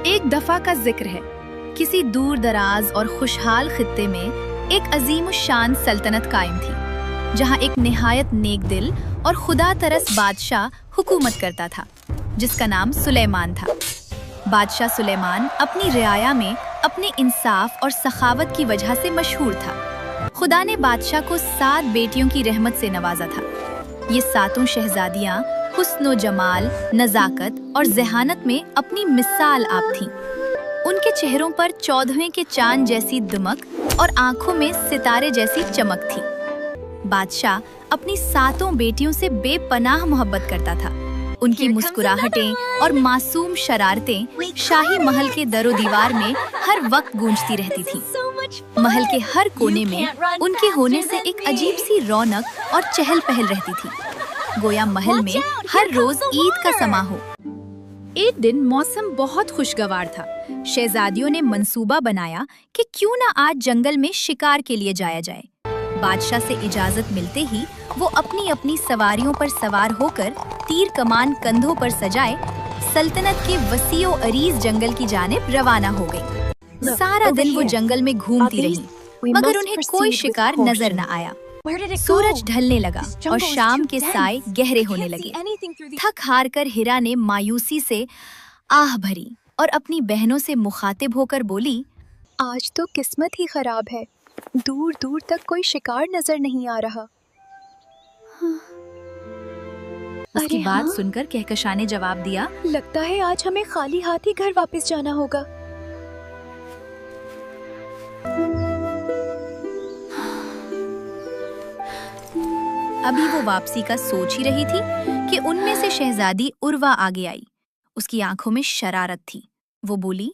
ایک دفعہ کا ذکر ہے، کسی دور دراز اور خوشحال خطے میں ایک عظیم الشان سلطنت قائم تھی، جہاں ایک نہایت نیک دل اور خدا ترس بادشاہ حکومت کرتا تھا، جس کا نام سلیمان تھا۔ بادشاہ سلیمان اپنی رعایا میں اپنے انصاف اور سخاوت کی وجہ سے مشہور تھا۔ خدا نے بادشاہ کو 7 بیٹیوں کی رحمت سے نوازا تھا۔ یہ 7 شہزادیاں حسن و جمال، نزاکت اور ذہانت میں اپنی مثال آپ تھیں۔ ان کے چہروں پر 14ویں کے چاند جیسی دمک اور آنکھوں میں ستارے جیسی چمک تھی۔ بادشاہ اپنی 7 بیٹیوں سے بے پناہ محبت کرتا تھا۔ ان کی مسکراہٹیں اور معصوم شرارتیں شاہی محل کے در و دیوار میں ہر وقت گونجتی رہتی تھیں۔ محل کے ہر کونے میں ان کے ہونے سے ایک عجیب سی رونق اور چہل پہل رہتی تھی، گویا محل میں ہر روز عید کا سما ہو۔ ایک دن موسم بہت خوشگوار تھا۔ شہزادیوں نے منصوبہ بنایا کہ کیوں نہ آج جنگل میں شکار کے لیے جایا جائے۔ بادشاہ سے اجازت ملتے ہی وہ اپنی اپنی سواریوں پر سوار ہو کر تیر کمان کندھوں پر سجائے سلطنت کے وسیع و عریض جنگل کی جانب روانہ ہو گئی۔ سارا دن وہ جنگل میں گھومتی رہیں، مگر انہیں کوئی شکار نظر نہ آیا۔ سورج ڈھلنے لگا اور شام کے سائے گہرے ہونے لگے۔ تھک ہار کر ہیرا نے مایوسی سے آہ بھری اور اپنی بہنوں سے مخاطب ہو کر بولی، آج تو قسمت ہی خراب ہے، دور دور تک کوئی شکار نظر نہیں آ رہا۔ اس کی بات سن کر کہکشاں نے جواب دیا، لگتا ہے آج ہمیں خالی ہاتھ ہی گھر واپس جانا ہوگا۔ ابھی وہ واپسی کا سوچ ہی رہی تھی کہ ان میں سے شہزادی عروا آگے آئی۔ اس کی آنکھوں میں شرارت تھی۔ وہ بولی،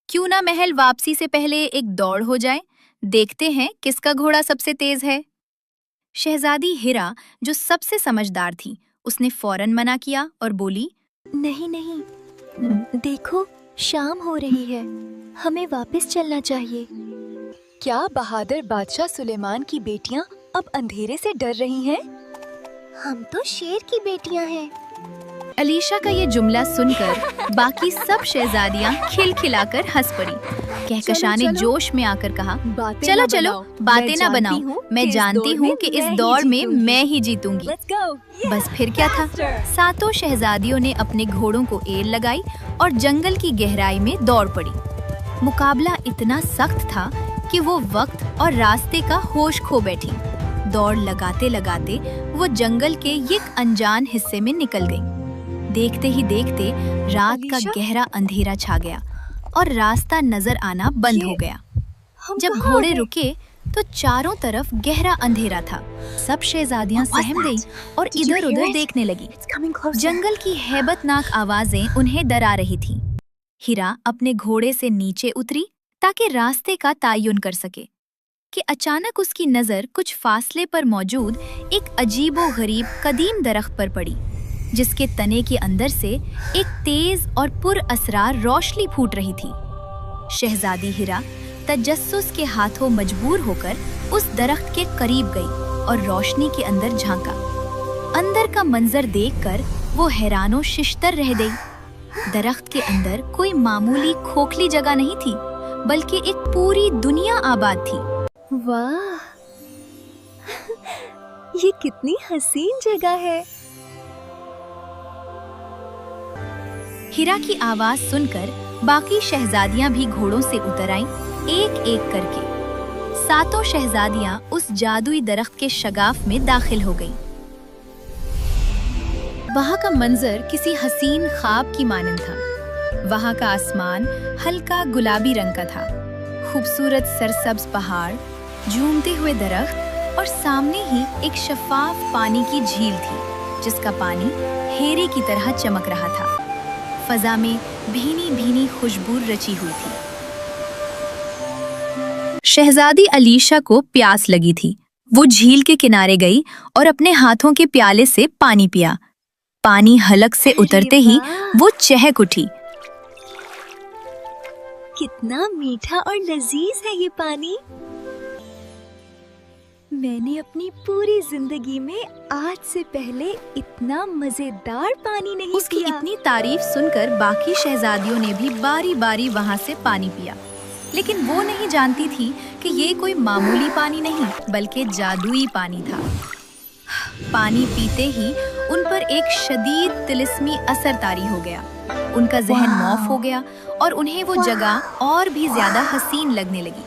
کیوں نہ محل واپسی سے پہلے ایک دوڑ ہو جائے، دیکھتے ہیں کس کا گھوڑا سب سے تیز ہے۔ شہزادی ہیرا جو سب سے سمجھدار تھی، اس نے فوراً منع کیا اور بولی، نہیں نہیں، دیکھو شام ہو رہی ہے، ہمیں واپس چلنا چاہیے۔ کیا بہادر بادشاہ سلیمان کی بیٹیاں اب اندھیرے سے ڈر رہی ہیں؟ ہم تو شیر کی بیٹیاں ہیں۔ علیشا کا یہ جملہ سن کر باقی سب شہزادیاں کھل کھلا کر ہنس پڑی۔ کہکشاں نے جوش میں آ کر کہا، چلو چلو باتیں نہ بناؤ، میں جانتی ہوں کہ اس دوڑ میں ہی جیتوں گی۔ بس پھر کیا تھا، 7 شہزادیوں نے اپنے گھوڑوں کو ایل لگائی اور جنگل کی گہرائی میں دوڑ پڑی۔ مقابلہ اتنا سخت تھا کہ وہ وقت اور راستے کا ہوش کھو بیٹھی۔ دوڑ لگاتے لگاتے وہ جنگل کے یک انجان حصے میں نکل گئی۔ دیکھتے ہی دیکھتے رات کا گہرا اندھیرا چھا گیا اور راستہ نظر آنا بند ہو گیا۔ جب گھوڑے رکے تو چاروں طرف گہرا اندھیرا تھا۔ سب شہزادیاں سہم گئیں اور ادھر ادھر دیکھنے لگی۔ جنگل کی ہیبت ناک آوازیں انہیں ڈرا رہی تھیں۔ ہیرا اپنے گھوڑے سے نیچے اتری تاکہ راستے کا تعین کر سکے کہ اچانک اس کی نظر کچھ فاصلے پر موجود ایک عجیب و غریب قدیم درخت پر پڑی، جس کے تنے کے اندر سے ایک تیز اور پر اسرار روشنی پھوٹ رہی تھی۔ شہزادی ہیرا تجسس کے ہاتھوں مجبور ہو کر اس درخت کے قریب گئی اور روشنی کے اندر جھانکا۔ اندر کا منظر دیکھ کر وہ حیران و ششتر رہ گئی۔ درخت کے اندر کوئی معمولی کھوکھلی جگہ نہیں تھی، بلکہ ایک پوری دنیا آباد تھی۔ واہ، یہ کتنی حسین جگہ ہے۔ ہیرا کی آواز سن کر باقی شہزادیاں بھی گھوڑوں سے اتر آئیں، ایک ایک کر کے۔ 7 شہزادیاں اس جادوئی درخت کے شگاف میں داخل ہو گئیں۔ وہاں کا منظر کسی حسین خواب کی مانند تھا۔ وہاں کا آسمان ہلکا گلابی رنگ کا تھا، خوبصورت سرسبز پہاڑ، جھومتے ہوئے درخت اور سامنے ہی ایک شفاف پانی کی جھیل تھی، جس کا پانی ہیرے کی طرح چمک رہا تھا۔ فضا میں بھینی بھینی خوشبو رچی ہوئی تھی۔ شہزادی علیشا کو پیاس لگی تھی۔ وہ جھیل کے کنارے گئی اور اپنے ہاتھوں کے پیالے سے پانی پیا۔ پانی حلق سے اترتے ہی وہ چہک اٹھی۔ کتنا میٹھا اور لذیذ ہے یہ پانی۔ मैंने अपनी पूरी जिंदगी में आज से पहले इतना मजेदार पानी नहीं उसकी पिया। इतनी तारीफ सुनकर बाकी शहजादियों ने भी बारी बारी वहाँ से पानी पिया, लेकिन वो नहीं जानती थी कि ये कोई मामूली पानी नहीं बल्कि जादुई पानी था। पानी पीते ही उन पर एक शदीद तिलिस्मी असर तारी हो गया। उनका जहन मौफ हो गया और उन्हें वो जगह और भी ज्यादा हसीन लगने लगी,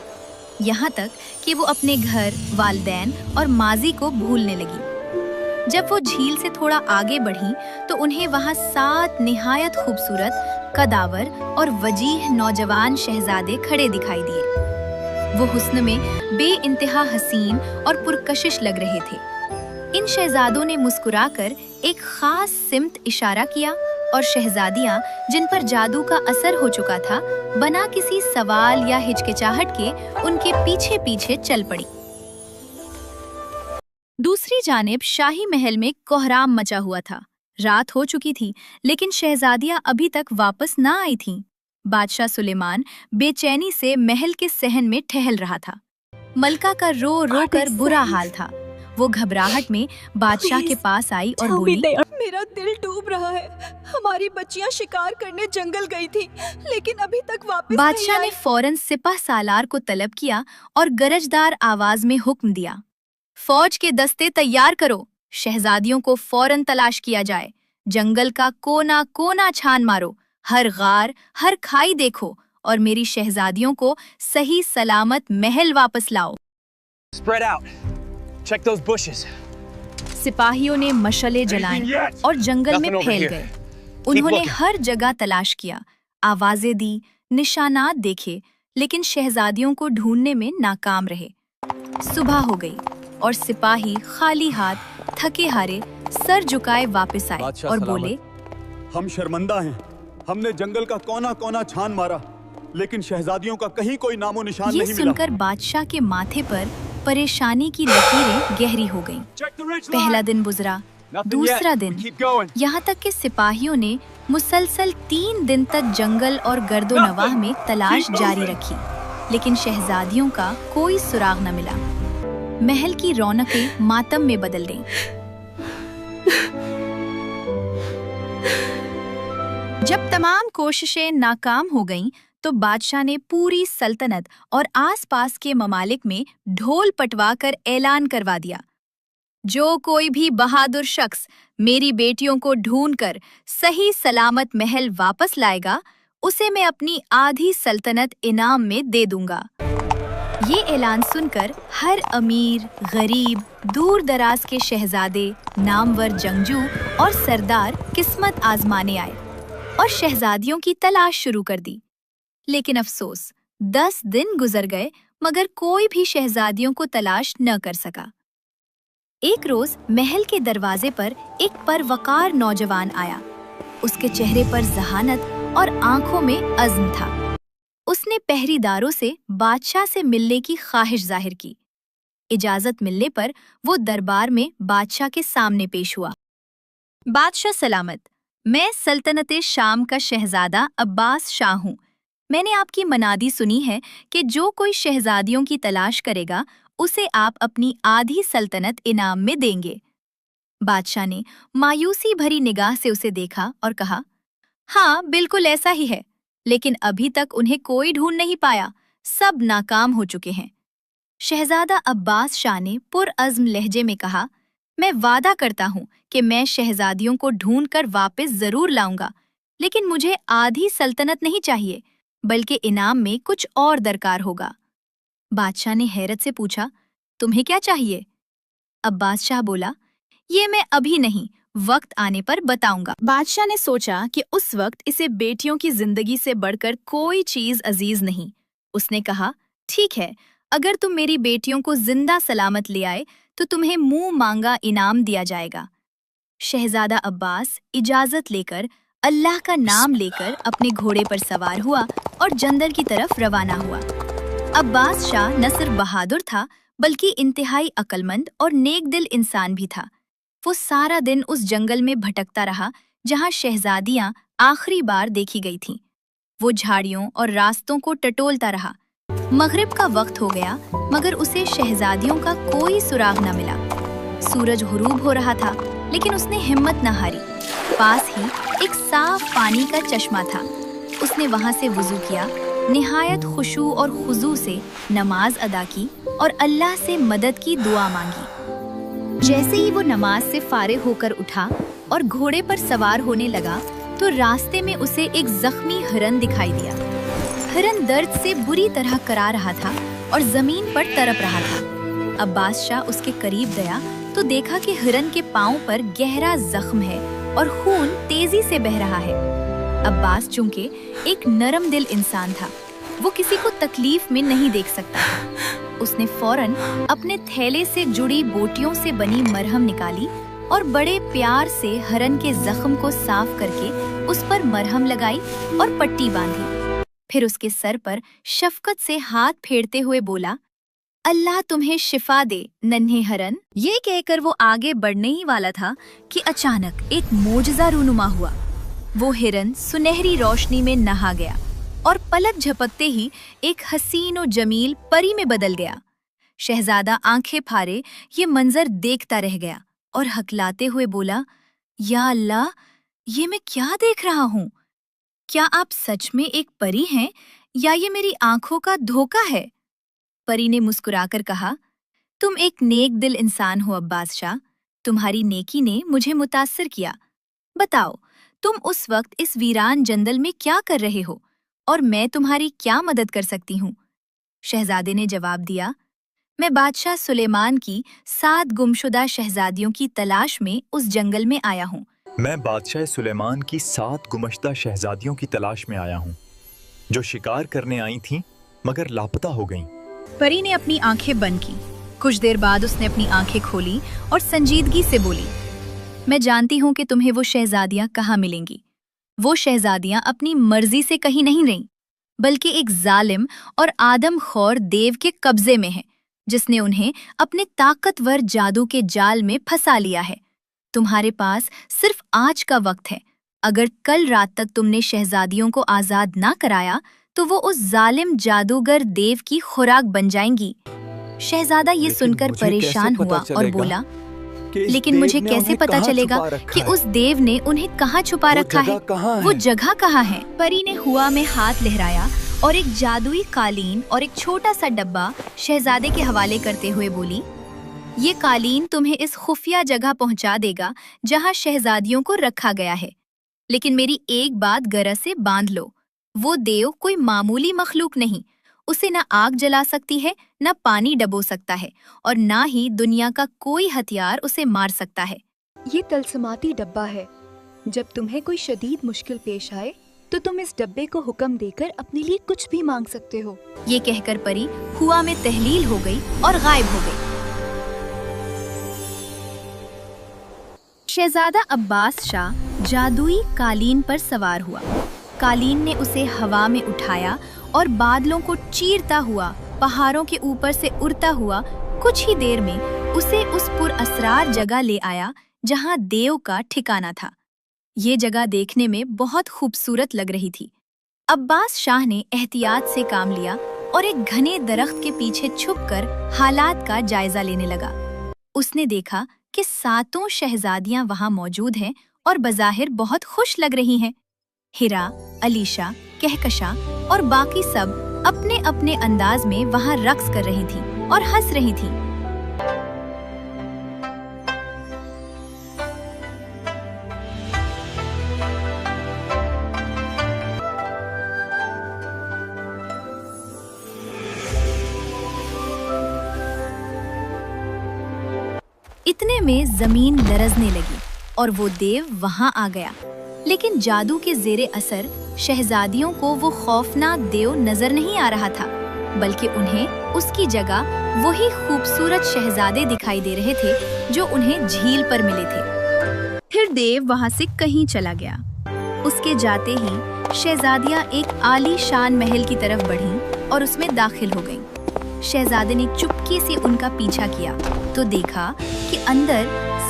यहाँ तक कि वो अपने घर, वालिदैन और माजी को भूलने लगी। जब वो झील से थोड़ा आगे बढ़ी तो उन्हें वहाँ 7 निहायत खूबसूरत, कदावर और वजीह नौजवान शहजादे खड़े दिखाई दिए। वो हुस्न में बेइंतहा हसीन और पुरकशिश लग रहे थे। इन शहजादों ने मुस्कुराकर एक खास सिमत इशारा किया और शहजादियां, जिन पर जादू का असर हो चुका था, बना किसी सवाल या हिचकिचाहट के उनके पीछे पीछे चल पड़ी। दूसरी जानिब शाही महल में कोहराम मचा हुआ था। रात हो चुकी थी, लेकिन शहजादियां अभी तक वापस ना आई थीं। बादशाह सुलेमान बेचैनी से महल के सहन में ठहल रहा था। मलका का रो रो कर बुरा हाल था। वो घबराहट में बादशाह के पास आई और बोली, मेरा दिल डूब रहा है। हमारी बच्चियां शिकार करने जंगल गई थी, लेकिन अभी तक वापस बादशाह ने फौरन सिपह सालार को तलब किया और गरजदार आवाज में हुक्म दिया, फौज के दस्ते तैयार करो, शहजादियों को फौरन तलाश किया जाए। जंगल का कोना कोना छान मारो, हर गार, हर खाई देखो और मेरी शहजादियों को सही सलामत महल वापस लाओ। Spread out. Check those bushes. सिपाहियों ने मशले जलाएं और जंगल में फैल गए। उन्होंने हर जगह तलाश किया, आवाजें दी, निशानात देखे, लेकिन शहजादियों को ढूंढने में नाकाम रहे। सुबह हो गई और सिपाही खाली हाथ, थके हारे, सर झुकाए वापस आए और बोले, हम शर्मिंदा हैं। हमने जंगल का कोना कोना छान मारा, लेकिन शहजादियों का कहीं कोई नामो निशान ये नहीं मिला। सुनकर बादशाह के माथे पर परेशानी की लकीरें गहरी हो गईं। पहला दिन गुजरा, दूसरा दिन, यहाँ तक कि सिपाहियों ने मुसलसल 3 दिन तक जंगल और गर्दो-नवाह में तलाश जारी रखी, लेकिन शहजादियों का कोई सुराग न मिला। महल की रौनकें मातम में बदल गईं। जब तमाम कोशिशें नाकाम हो गईं, तो बादशाह ने पूरी सल्तनत और आसपास के ममालिक में ढोल पटवाकर ऐलान करवा दिया, जो कोई भी बहादुर शख्स मेरी बेटियों को ढूंढकर सही सलामत महल वापस लाएगा, उसे मैं अपनी आधी सल्तनत इनाम में दे दूंगा। ये ऐलान सुनकर हर अमीर, गरीब, दूर दराज के शहजादे, नामवर जंगजू और सरदार किस्मत आजमाने आए और शहजादियों की तलाश शुरू कर दी। लेकिन अफसोस, 10 दिन गुजर गए मगर कोई भी शहजादियों को तलाश न कर सका। एक रोज महल के दरवाजे पर एक परवकार नौजवान आया। उसके चेहरे पर जहानत और आंखों में अज़्म था। उसने पहरेदारों से बादशाह से मिलने की ख्वाहिश जाहिर की। इजाजत मिलने पर वो दरबार में बादशाह के सामने पेश हुआ। बादशाह सलामत, मैं सल्तनत शाम का शहजादा अब्बास शाह हूँ। मैंने आपकी मनादी सुनी है कि जो कोई शहजादियों की तलाश करेगा, उसे आप अपनी आधी सल्तनत इनाम में देंगे। बादशाह ने मायूसी भरी निगाह से उसे देखा और कहा, हाँ, बिल्कुल ऐसा ही है, लेकिन अभी तक उन्हें कोई ढूंढ नहीं पाया, सब नाकाम हो चुके हैं। शहजादा अब्बास शाह ने पुरअज़्म लहजे में कहा, मैं वादा करता हूँ कि मैं शहजादियों को ढूंढकर वापस जरूर लाऊंगा, लेकिन मुझे आधी सल्तनत नहीं चाहिए, बल्कि इनाम में कुछ और दरकार होगा। बादशाह ने हैरत से पूछा, तुम्हें क्या चाहिए? अब्बास शाह बोला, ये मैं अभी नहीं, वक्त आने पर बताऊंगा। बादशाह ने सोचा कि उस वक्त इसे बेटियों की जिंदगी से बढ़कर कोई चीज अजीज नहीं। उसने कहा, ठीक है, अगर तुम मेरी बेटियों को जिंदा सलामत ले आए तो तुम्हें मुंह मांगा इनाम दिया जाएगा। शहजादा अब्बास इजाजत लेकर, अल्लाह का नाम लेकर अपने घोड़े पर सवार हुआ और जंगल की तरफ रवाना हुआ। अब्बास शाह न सिर्फ बहादुर था, बल्कि इंतहाई अक्लमंद और नेक दिल इंसान भी था। वो सारा दिन उस जंगल में भटकता रहा जहाँ शहजादियाँ आखिरी बार देखी गई थीं। वो झाड़ियों और रास्तों को टटोलता रहा, मगरिब का वक्त हो गया मगर उसे शहजादियों का कोई सुराग न मिला। सूरज गुरूब हो रहा था लेकिन उसने हिम्मत न हारी। पास ही एक साफ पानी का चश्मा था। उसने वहां से वुजू किया, निहायत खुशू और खुजू से नमाज अदा की और अल्लाह से मदद की दुआ मांगी। जैसे ही वो नमाज से फारिग होकर उठा और घोड़े पर सवार होने लगा तो रास्ते में उसे एक जख्मी हिरन दिखाई दिया। हिरन दर्द से बुरी तरह करा रहा था और जमीन पर तड़प रहा था। अब्बास शाह उसके करीब गया तो देखा कि हिरन के पांव पर गहरा जख्म है और खून तेजी से बह रहा है। अब्बास चूंकि एक नरम दिल इंसान था, वो किसी को तकलीफ में नहीं देख सकता था। उसने फौरन अपने थैले से जुड़ी बोटियों से बनी मरहम निकाली और बड़े प्यार से हिरन के जख्म को साफ करके उस पर मरहम लगाई और पट्टी बांधी। फिर उसके सर पर शफकत से हाथ फेरते हुए बोला, अल्लाह तुम्हें शिफा दे नन्हे हिरन। ये कहकर वो आगे बढ़ने ही वाला था कि अचानक एक मोजज़ा रूनुमा हुआ। वो हिरन सुनहरी रोशनी में नहा गया और पलक झपकते ही एक हसीन और जमील परी में बदल गया। शहजादा आंखें फाड़े ये मंजर देखता रह गया और हकलाते हुए बोला, या अल्लाह, ये मैं क्या देख रहा हूँ? क्या आप सच में एक परी हैं या ये मेरी आंखों का धोखा है? परी ने मुस्कुराकर कहा, तुम एक नेक दिल इंसान हो अब्बास शाह। तुम्हारी नेकी ने मुझे मुतासिर किया। बताओ, तुम उस वक्त इस वीरान जंगल में क्या कर रहे हो और मैं तुम्हारी क्या मदद कर सकती हूँ? शहजादे ने जवाब दिया, मैं बादशाह सुलेमान की 7 गुमशुदा शहजादियों की तलाश में उस जंगल में आया हूँ। मैं बादशाह सुलेमान की 7 गुमशुदा शहजादियों की तलाश में आया हूँ, जो शिकार करने आई थीं मगर लापता हो गईं। परी ने अपनी आंखें बंद की। कुछ देर बाद उसने अपनी आंखें खोली और संजीदगी से बोली, मैं जानती हूँ कि तुम्हें वो शहजादियाँ कहाँ मिलेंगी। वो शहजादियाँ अपनी मर्जी से कहीं नहीं रहीं, बल्कि एक जालिम और आदमखोर देव के कब्जे में हैं, जिसने उन्हें अपने ताकतवर जादू के जाल में फंसा लिया है। तुम्हारे पास सिर्फ आज का वक्त है। अगर कल रात तक तुमने शहजादियों को आजाद ना कराया तो वो उस जालिम जादूगर देव की खुराक बन जाएंगी। शहजादा ये सुनकर परेशान हुआ और बोला, लेकिन मुझे कैसे पता चलेगा कि उस देव ने उन्हें कहाँ छुपा रखा है? वो जगह कहाँ है? परी ने हुआ में हाथ लहराया और एक जादुई कालीन और एक छोटा सा डब्बा शहजादे के हवाले करते हुए बोली, ये कालीन तुम्हें इस खुफिया जगह पहुंचा देगा जहां शहजादियों को रखा गया है। लेकिन मेरी एक बात गरज से बांध लो, वो देव कोई मामूली मखलूक नहीं। उसे न आग जला सकती है, न पानी डबो सकता है और न ही दुनिया का कोई हथियार उसे मार सकता है। ये तलसमाती डब्बा है। जब तुम्हें कोई शदीद मुश्किल पेश आए तो तुम इस डब्बे को हुक्म देकर अपने लिए कुछ भी मांग सकते हो। ये कहकर परी हुआ में तहलील हो गई और गायब हो गई। शहजादा अब्बास शाह जादुई कालीन पर सवार हुआ। कालीन ने उसे हवा में उठाया और बादलों को चीरता हुआ पहाड़ों के ऊपर से उड़ता हुआ कुछ ही देर में उसे उस पुरअसरार जगह ले आया जहां देव का ठिकाना था। ये जगह देखने में बहुत खूबसूरत लग रही थी। अब्बास शाह ने एहतियात से काम लिया और एक घने दरख्त के पीछे छुपकर हालात का जायजा लेने लगा। उसने देखा कि 7 शहजादियां वहां मौजूद हैं और बज़ाहिर बहुत खुश लग रही हैं। हिरा, अलीशा, कहकशा और बाकी सब अपने अपने अंदाज में वहां रक्स कर रही थीं और हंस रही थीं। इतने में जमीन लरजने लगी और वो देव वहां आ गया। लेकिन जादू के जेरे असर शहजादियों को वो खौफनाक देव नजर नहीं आ रहा था, बल्कि उन्हें उसकी जगह वही खूबसूरत शहजादे दिखाई दे रहे थे जो उन्हें झील पर मिले थे। फिर देव वहां से कहीं चला गया। उसके जाते ही शहजादियां एक आलीशान महल की तरफ बढ़ीं और उसमें दाखिल हो गईं। शहजादे ने चुपके से उनका पीछा किया तो देखा कि अंदर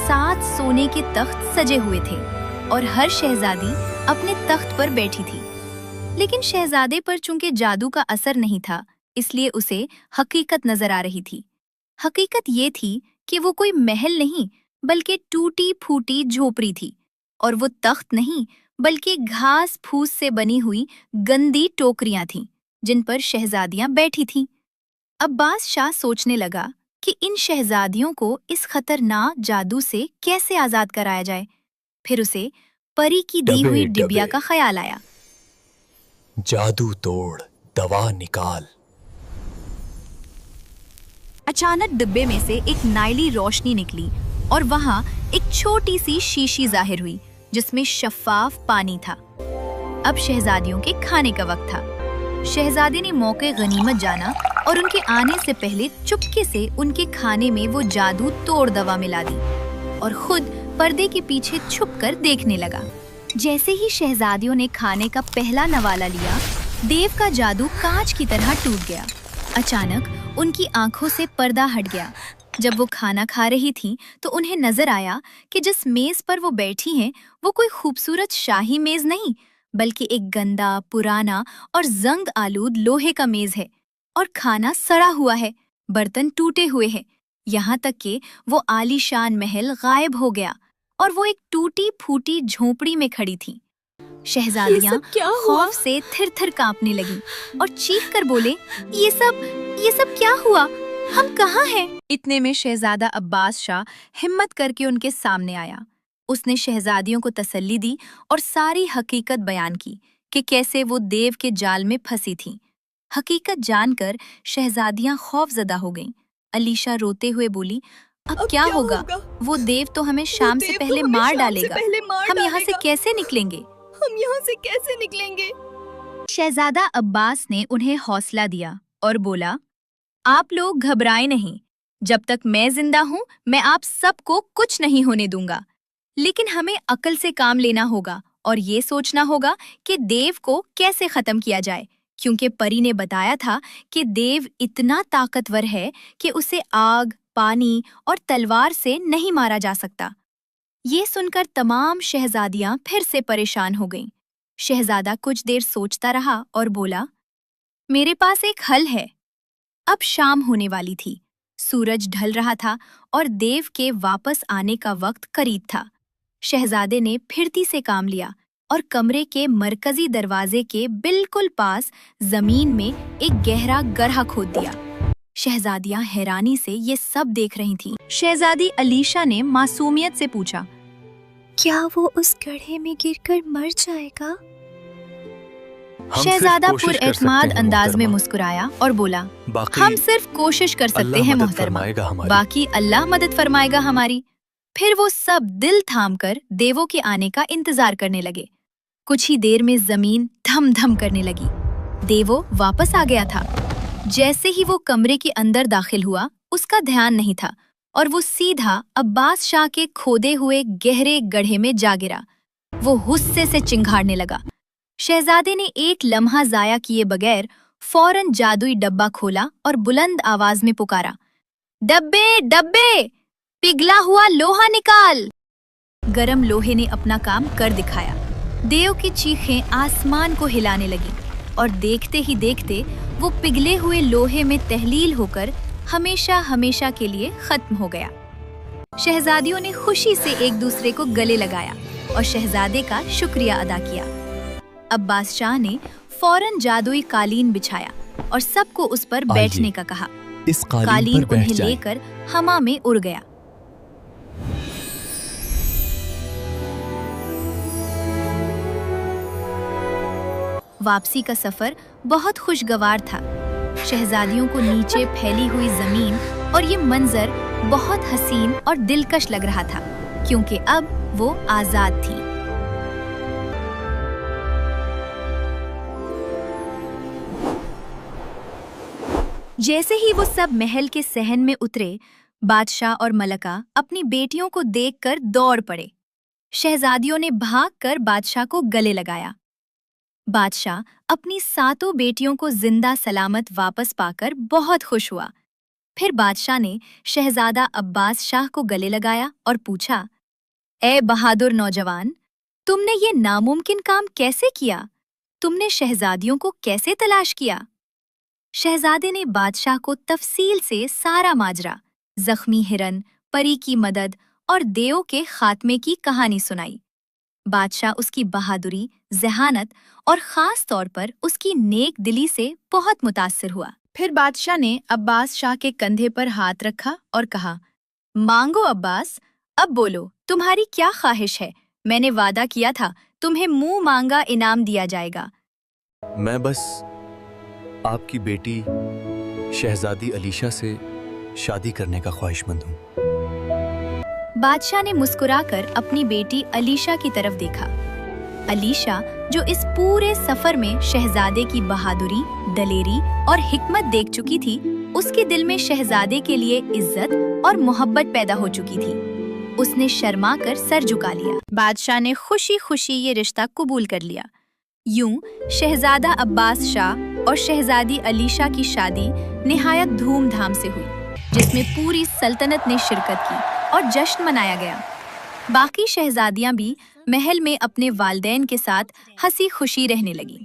7 सोने के तख्त सजे हुए थे और हर शहजादी अपने तख्त पर बैठी थी। लेकिन शहजादे पर चूंकि जादू का असर नहीं था, اس لیے اسے حقیقت نظر آ رہی تھی۔ حقیقت یہ تھی کہ وہ کوئی محل نہیں بلکہ ٹوٹی پھوٹی جھوپڑی تھی، اور وہ تخت نہیں بلکہ گھاس پھوس سے بنی ہوئی گندی ٹوکریاں تھیں جن پر شہزادیاں بیٹھی تھیں۔ عباس شاہ سوچنے لگا کہ ان شہزادیوں کو اس خطرناک جادو سے کیسے آزاد کرایا جائے۔ پھر اسے پری کی دی ہوئی ڈبیا کا خیال آیا۔ جادو توڑ، دوا نکال۔ اچانک ڈبے میں سے ایک نائلی روشنی نکلی اور وہاں ایک چھوٹی سی شیشی ظاہر ہوئی جس میں شفاف پانی تھا۔ اب شہزادیوں کے کھانے کا وقت تھا۔ شہزادی نے موقع غنیمت جانا اور ان کے آنے سے پہلے چپکے سے ان کے کھانے میں وہ جادو توڑ دوا ملا دی اور خود پردے کے پیچھے چھپ کر دیکھنے لگا۔ جیسے ہی شہزادیوں نے کھانے کا پہلا نوالہ لیا، دیو کا جادو کانچ کی طرح ٹوٹ گیا۔ اچانک ان کی آنکھوں سے پردہ ہٹ گیا۔ جب وہ کھانا کھا رہی تھیں تو انہیں نظر آیا کہ جس میز پر وہ بیٹھی ہیں وہ کوئی خوبصورت شاہی میز نہیں بلکہ ایک گندا، پرانا اور زنگ آلود لوہے کا میز ہے، اور کھانا سڑا ہوا ہے، برتن ٹوٹے ہوئے ہیں، یہاں تک کہ وہ عالی شان محل غائب ہو گیا اور وہ ایک ٹوٹی پھوٹی جھونپڑی میں کھڑی تھیں۔ شہزادیاں خوف سے تھر تھر کانپنے لگیں اور چیخ کر بولے، یہ سب کیا ہوا؟ ہم کہاں ہیں؟ اتنے میں شہزادہ عباس شاہ ہمت کر کے ان کے سامنے آیا۔ اس نے شہزادیوں کو تسلی دی اور ساری حقیقت بیان کی کہ کیسے وہ دیو کے جال میں پھنسی تھیں۔ حقیقت جان کر شہزادیاں خوف زدہ ہو گئیں۔ علیشا روتے ہوئے بولی، اب کیا ہوگا؟ وہ دیو تو ہمیں شام سے پہلے مار ڈالے گا۔ ہم یہاں سے کیسے نکلیں گے؟ شہزادہ عباس نے انہیں حوصلہ دیا اور بولا، آپ لوگ گھبرائیں نہیں، جب تک میں زندہ ہوں میں آپ سب کو کچھ نہیں ہونے دوں گا، لیکن ہمیں عقل سے کام لینا ہوگا اور یہ سوچنا ہوگا کہ دیو کو کیسے ختم کیا جائے، کیونکہ پری نے بتایا تھا کہ دیو اتنا طاقتور ہے کہ اسے آگ، پانی اور تلوار سے نہیں مارا جا سکتا۔ یہ سن کر تمام شہزادیاں پھر سے پریشان ہو گئیں۔ شہزادہ کچھ دیر سوچتا رہا اور بولا، میرے پاس ایک حل ہے۔ اب شام ہونے والی تھی، سورج ڈھل رہا تھا اور دیو کے واپس آنے کا وقت قریب تھا۔ شہزادے نے پھرتی سے کام لیا اور کمرے کے مرکزی دروازے کے بالکل پاس زمین میں ایک گہرا گڑھا کھود دیا۔ شہزادیاں حیرانی سے یہ سب دیکھ رہی تھیں۔ شہزادی علیشا نے معصومیت سے پوچھا، کیا وہ اس گڑھے میں گر کر مر جائے گا؟ شہزادہ پر اعتماد انداز میں مسکرایا اور بولا، ہم صرف کوشش کر سکتے ہیں محترمہ، باقی اللہ مدد فرمائے گا ہماری۔ پھر وہ سب دل تھام کر دیووں کے آنے کا انتظار کرنے لگے۔ کچھ ہی دیر میں زمین دھم دھم کرنے لگی۔ دیو واپس آ گیا تھا۔ جیسے ہی وہ کمرے کے اندر داخل ہوا، اس کا دھیان نہیں تھا اور وہ سیدھا عباس شاہ کے کھودے ہوئے گہرے گڑھے میں جا گرا۔ وہ غصے سے چنگھاڑنے لگا۔ شہزادے نے ایک لمحہ ضائع کیے بغیر فوراً جادوئی ڈبہ کھولا اور بلند آواز میں پکارا، ڈبے ڈبے، پگھلا ہوا لوہا نکال۔ گرم لوہے نے اپنا کام کر دکھایا۔ دیو کی چیخیں آسمان کو ہلانے لگیں اور دیکھتے ہی دیکھتے وہ پگھلے ہوئے لوہے میں تحلیل ہو کر ہمیشہ ہمیشہ کے لیے ختم ہو گیا۔ شہزادیوں نے خوشی سے ایک دوسرے کو گلے لگایا اور شہزادے کا شکریہ ادا کیا۔ عباس شاہ نے فوراً جادوئی قالین بچھایا اور سب کو اس پر بیٹھنے کا کہا۔ اس قالین انہیں لے کر ہوا میں اڑ گیا۔ واپسی کا سفر بہت خوشگوار تھا۔ شہزادیوں کو نیچے پھیلی ہوئی زمین اور یہ منظر بہت حسین اور دلکش لگ رہا تھا، کیونکہ اب وہ آزاد تھی۔ جیسے ہی وہ سب محل کے صحن میں اترے، بادشاہ اور ملکہ اپنی بیٹیوں کو دیکھ کر دوڑ پڑے۔ شہزادیوں نے بھاگ کر بادشاہ کو گلے لگایا۔ بادشاہ اپنی 7 بیٹیوں کو زندہ سلامت واپس پا کر بہت خوش ہوا۔ پھر بادشاہ نے شہزادہ عباس شاہ کو گلے لگایا اور پوچھا، اے بہادر نوجوان، تم نے یہ ناممکن کام کیسے کیا؟ تم نے شہزادیوں کو کیسے تلاش کیا؟ शहजादे ने बादशाह को तफसील से सारा माजरा, जख्मी हिरन, परी की मदद और देव के खात्मे की कहानी सुनाई। बादशाह उसकी बहादुरी, जहानत और खास तौर पर उसकी नेक दिली से बहुत मुतासिर हुआ। फिर बादशाह ने अब्बास शाह के कंधे पर हाथ रखा और कहा, मांगो अब्बास, अब बोलो, तुम्हारी क्या ख्वाहिश है? मैंने वादा किया था तुम्हें मुंह मांगा इनाम दिया जाएगा। मैं बस आपकी बेटी शहजादी अलीशा से शादी करने का ख्वाहिशमंद हूँ। बादशाह ने मुस्कुराकर अपनी बेटी अलीशा की तरफ देखा। अलीशा, जो इस पूरे सफर में शहजादे की बहादुरी, दलेरी और हिकमत देख चुकी थी, उसके दिल में शहजादे के लिए इज्जत और मोहब्बत पैदा हो चुकी थी। उसने शर्मा कर सर झुका लिया। बादशाह ने खुशी खुशी ये रिश्ता कबूल कर लिया। यूं शहजादा अब्बास शाह और शहजादी अलीशा की शादी निहायत धूमधाम से हुई, जिसमें पूरी सल्तनत ने शिरकत की और जश्न मनाया गया। बाकी शहजादियां भी महल में अपने वालिदैन के साथ हंसी खुशी रहने लगीं।